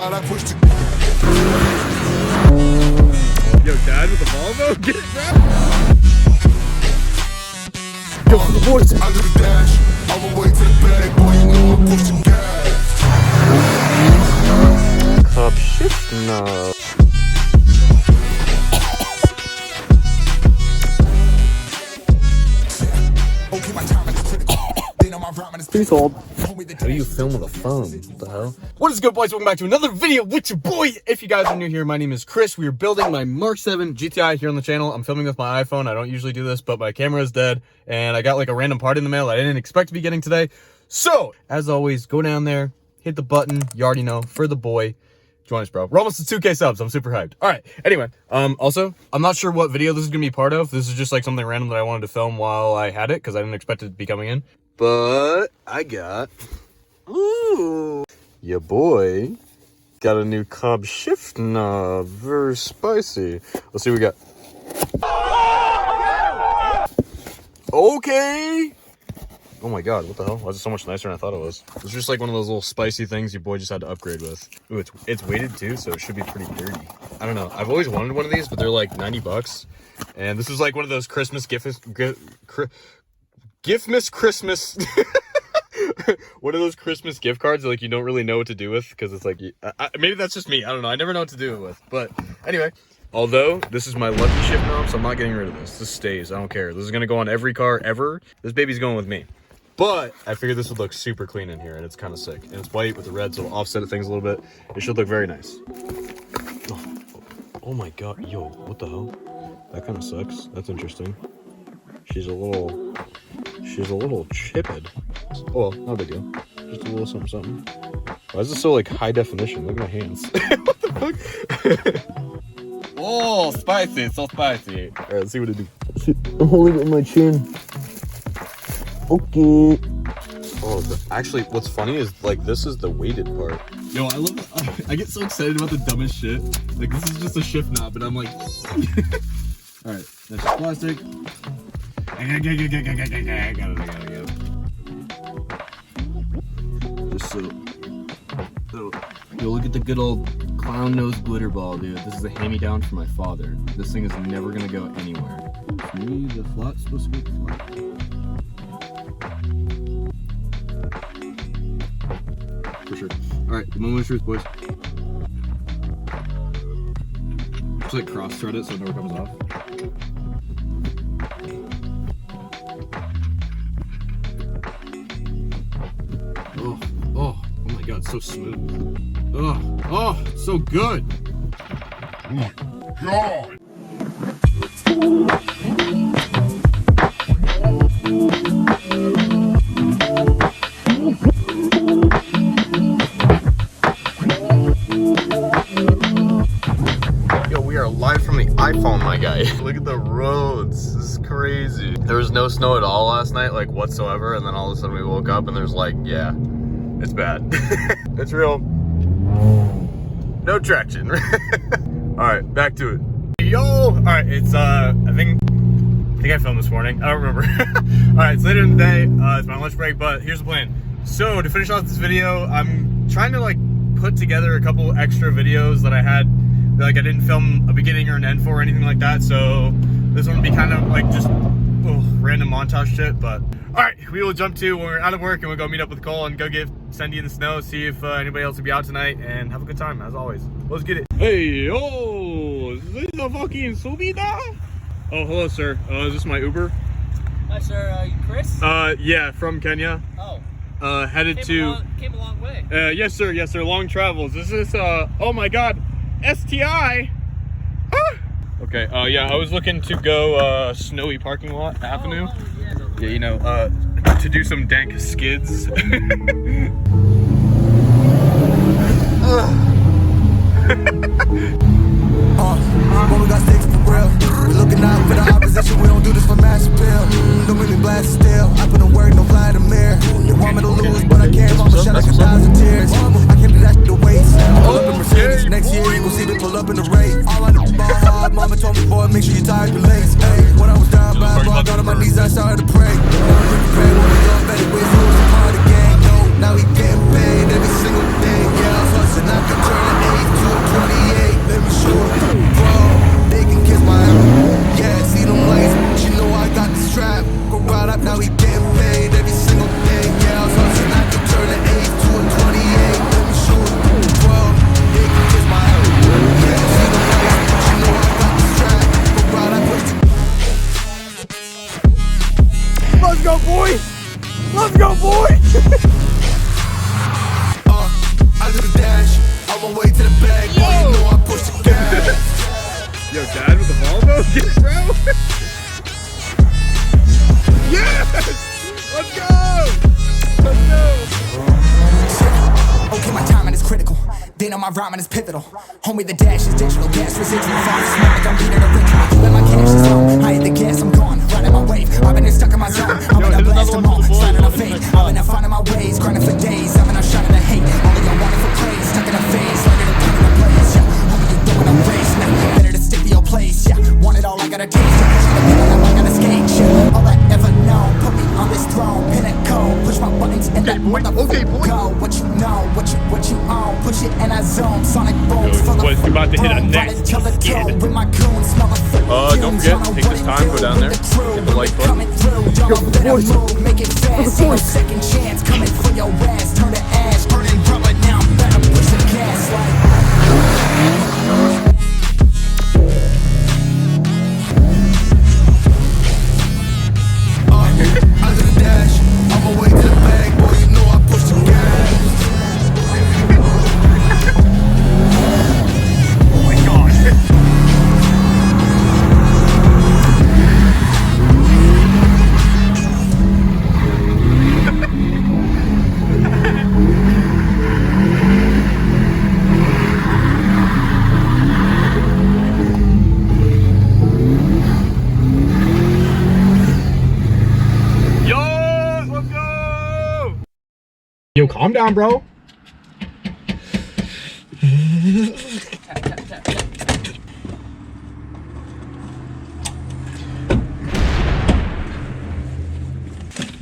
Yo, Dad with the Volvo, get it, bro. Go for the boys. I do the dash. I'm away to the bag, boy. You know I'm pushing gas. Cob shift knob. Peace old. How do you film with a phone? What the hell? What is good, boys? Welcome back to another video with your boy. If you guys are new here, my name is Chris. We are building my Mark 7 GTI here on the channel. I'm filming with my iPhone. I don't usually do this, but my camera is dead, and I got like a random part in the mail I didn't expect to be getting today. So, as always, go down there, hit the button. You already know, for the boy. Join us, bro. We're almost at 2K subs. I'm super hyped. All right. Anyway, also, I'm not sure what video this is going to be part of. This is just like something random that I wanted to film while I had it because I didn't expect it to be coming in. But I got, your boy got a new Cobb shift knob. Very spicy. Let's see what we got. Okay. Oh my god, what the hell? Why is it so much nicer than I thought it was? It's just like one of those little spicy things your boy just had to upgrade with. Ooh, it's weighted too, so it should be pretty dirty. I don't know. I've always wanted one of these, but they're like 90 bucks. And this is like one of those Christmas Christmas. One of those Christmas gift cards that, like, you don't really know what to do with because it's like, maybe that's just me. I don't know. I never know what to do it with. But anyway, although this is my lucky shift knob, so I'm not getting rid of this. This stays. I don't care. This is going to go on every car ever. This baby's going with me. But I figured this would look super clean in here, and it's kind of sick. And it's white with the red, so it'll offset things a little bit. It should look very nice. Oh my god. Yo, what the hell? That kind of sucks. That's interesting. She's a little chipped. Oh, well, not a big deal. Just a little something, something. Why is this so, like, high definition? Look at my hands. What the fuck? Oh, spicy. It's so spicy. All right, let's see what it do. I'm holding it in my chin. Okay. Oh, actually, what's funny is, like, this is the weighted part. Yo, I love I get so excited about the dumbest shit. Like, this is just a shift knob, but I'm like... All right, that's just plastic. I got it. Just so, yo, look at the good old clown nose glitter ball, dude. This is a hand-me-down from my father. This thing is never gonna go anywhere. For me, the flat's supposed to be flat. For sure. All right, the moment of truth, boys. Just like cross-thread it so it never comes off. Oh my god, it's so smooth. Oh, it's so good. Oh my god. Yo, we are live from the iPhone, my guy. Look at the roads. This is crazy. There was no snow at all last night, like whatsoever, and then all of a sudden we woke up and there's like, yeah. It's bad. It's real. No traction. Alright, back to it. Yo! Alright, it's I think I filmed this morning. I don't remember. Alright, it's later in the day. It's my lunch break, but here's the plan. So to finish off this video, I'm trying to like put together a couple extra videos that I had that, like, I didn't film a beginning or an end for or anything like that. So this one will be kind of like just random montage shit, but alright, we will jump to when we're out of work and we'll go meet up with Cole and go give Sendy in the snow, see if anybody else will be out tonight, and have a good time as always. Let's get it. Hey, oh, is this a fucking Subida? Oh, hello, sir. Is this my Uber? Hi, sir. You Chris? Yeah, from Kenya. Oh. Headed Came a long way. Yes, sir. Yes, sir. Long travels. This is, oh my god, STI. Ah! Okay, yeah, I was looking to go, snowy parking lot avenue. Yeah, you know, to do some dank skids. When we got sticks for real, we looking out for the opposition. We don't do this for mass appeal. Don't make me blast still. I put in work, no fly in the mirror. You want me to lose, but I can't. I'ma shed like 1,000 tears. I came to that shit to waste. Pull up in Mercedes next year, you gon' see me pull up in the race. All I know about hard, mama told me, boy, make sure you tie your legs. Hey, when I was down bad, boy, I got on my knees, I started to pray. Pray when we go better with who's a part of the game. Now we getting paid every single day. Yeah, I'm hustling, I can turn it. Yo, Dad with the Volvo? Get it, bro! Yes! Let's go! Let's go! Okay, my timing is critical. They know my rhyming is pivotal. Homie, the dash is digital. Gas residual. Fire smoke like I'm beating original. When my cash is low, I hit the gas, I'm gone. Riding my wave. I've been stuck in my zone. I'm in a blast them all. Sliding on fade. I've been finding my ways. Grinding for days. I've been shining the hate. Only I wanted for praise. Stuck in a phase. Learning to turn in a place. Yeah. Homie, you're doing a race. Now better to stick to your place. Yeah. Want it all, I gotta taste it. I gotta skate. Yeah. All I ever know. Put me on this throne. Pinnacle. Push my buttons and that motherfucker go. What you know. What you own. Push it and I zone. Sonic booms. What's about to hit a next? Don't forget, take this time, go down there, hit the like button. Make it fast, ain't no second chance, coming for your ass, turn to ash, burning rubber now, better push the gas like. I do the dash, on my way to the bag, boy, you know I push the gas. Oh my god. Yo, calm down, bro.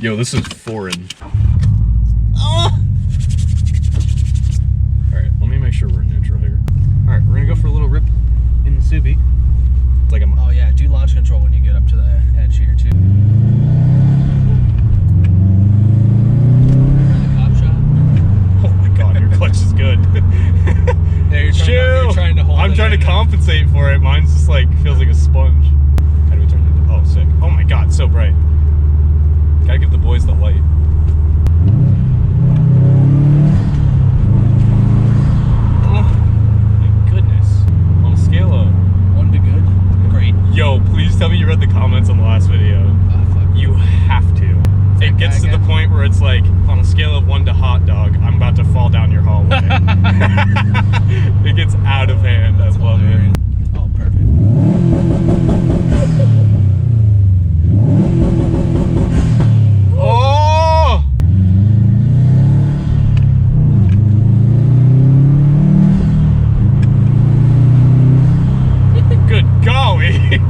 Yo, this is foreign. Oh! Alright, let me make sure we're in neutral here. Alright, we're gonna go for a little rip in the Subi. It's like I'm. Oh yeah, do launch control when you get up to the edge here too. Clutch is good. Yeah, you're trying to hold I'm trying to compensate for it. Mine's just like feels like a sponge. How do we turn it? Oh, sick. Oh my god, so bright. Gotta give the boys the light. Oh my goodness. On a scale of 1 to good, great. Yo, please tell me you read the comments on the last video. You have to. It gets to the point where it's like, on a scale of 1 to hot dog, I'm about to fall down your hallway. It gets out of hand. I love it. Oh, perfect. Oh! Good golly!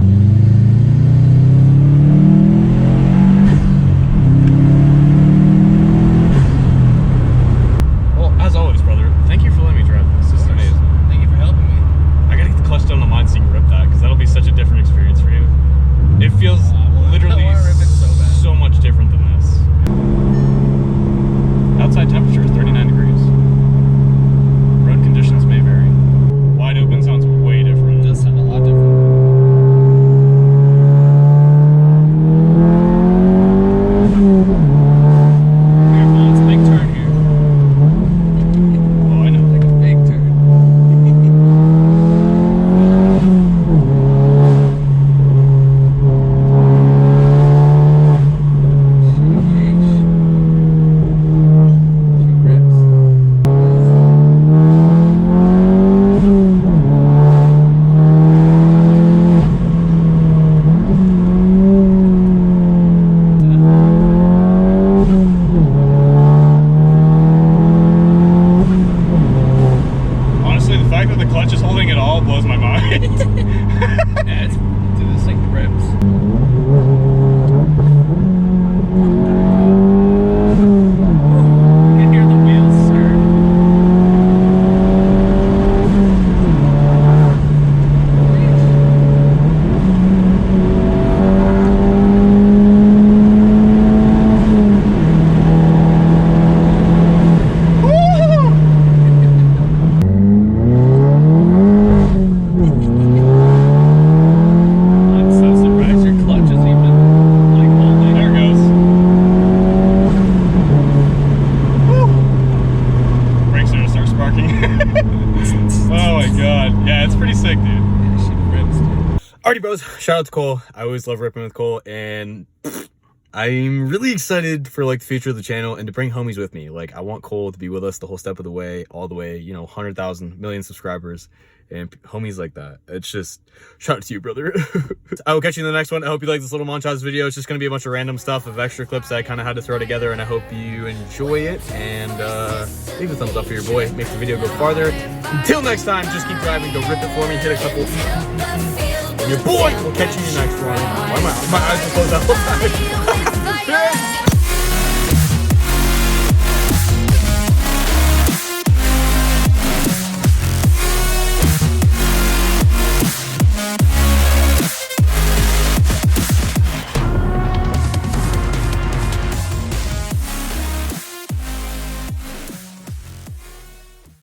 Oh my god. Yeah, it's pretty sick, dude. Yeah, she rips, dude. Alrighty, bros. Shout out to Cole. I always love ripping with Cole, and I'm really excited for like the future of the channel and to bring homies with me. Like, I want Cole to be with us the whole step of the way, all the way, you know, 100,000 million subscribers and homies like that. It's just, shout out to you, brother. I will catch you in the next one. I hope you like this little montage video. It's just going to be a bunch of random stuff of extra clips that I kind of had to throw together, and I hope you enjoy it. And leave a thumbs up for your boy. Make the video go farther. Until next time, just keep driving. Go rip it for me. Hit a couple. And your boy will catch you in the next one. Why my eyes are closed the whole time?